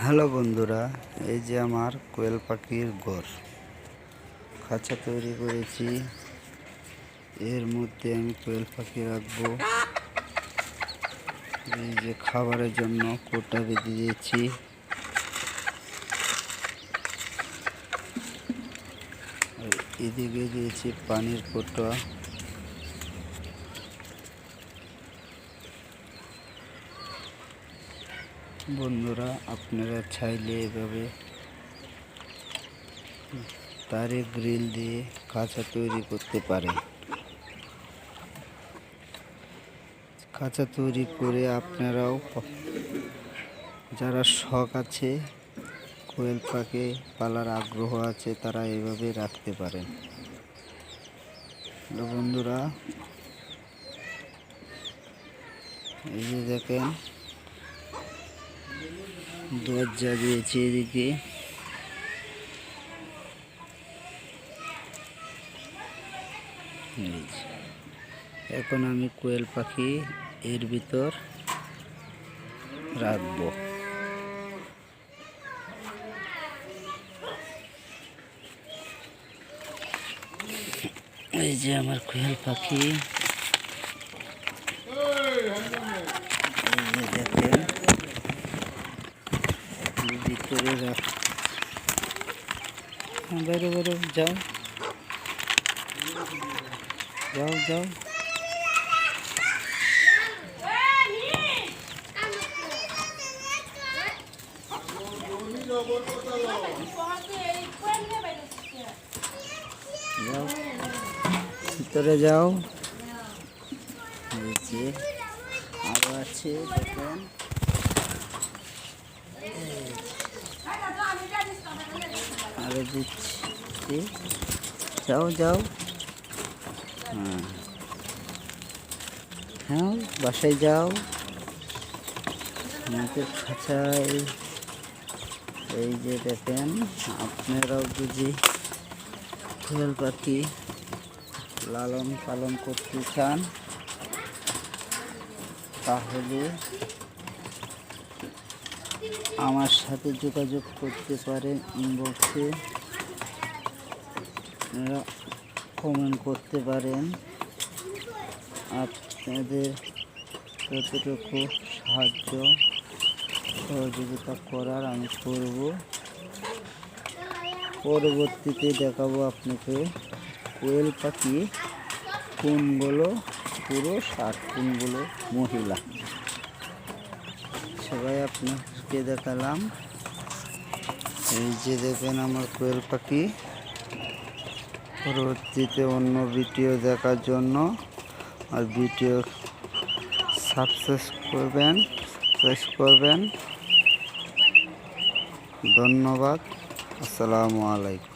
Hello বন্ধুরা, এই যে আমার কোয়েল পাখির ঘর খাঁচা তৈরি করেছি। এর মধ্যে আমি কোয়েল পাখি রাখবো। এই যে খাবারের জন্য কোটা বেঁধে দিয়েছি। আর এদিকে দিয়েছি পানির কোটা। বন্ধুরা, আপনারা চাইলে এভাবে তারে গ্রিল দিয়ে খাঁচা তৈরি করতে পারেন। খাঁচা তৈরি করে আপনারাও, যারা শখ আছে, কোয়েল পাখি পালার আগ্রহ আছে, তারা এভাবে রাখতে পারেন। বন্ধুরা, এই যে দেখেন দরজা দিয়েছি এদিকে। এখন আমি কোয়েল পাখি এর ভিতর রাখবো। এই যে আমার কোয়েল পাখি, এই যে দেখেন ভিতরে রাখ। বাইরে বাইরে যাও যাও যাও। যাও ভিতরে যাও। আরো আছে দেখেন, আরো দিচ্ছি। যাও যাও। হ্যাঁ, বাসায় যাও। আমাদের খাঁচায় এই যে দেখেন, আপনারাও যদি কোয়েল পাখি লালন পালন করতে চান তাহলে আমার সাথে যোগাযোগ করতে পারেন। ইনবক্সে আপনারা কমেন্ট করতে পারেন। আপনাদের যতটুকু সাহায্য সহযোগিতা করার আমি করব। পরবর্তীতে দেখাবো আপনাকে কোয়েল পাখি কোনগুলো পুরুষ আর কোনগুলো মহিলা। সবাই আপনাকে দেখালাম। এই যে দেখেন আমার কোয়েল পাখি। পরবর্তীতে অন্য ভিডিও দেখার জন্য আর ভিডিও সাবস্ক্রাইব করবেন। ধন্যবাদ। আসসালামু আলাইকুম।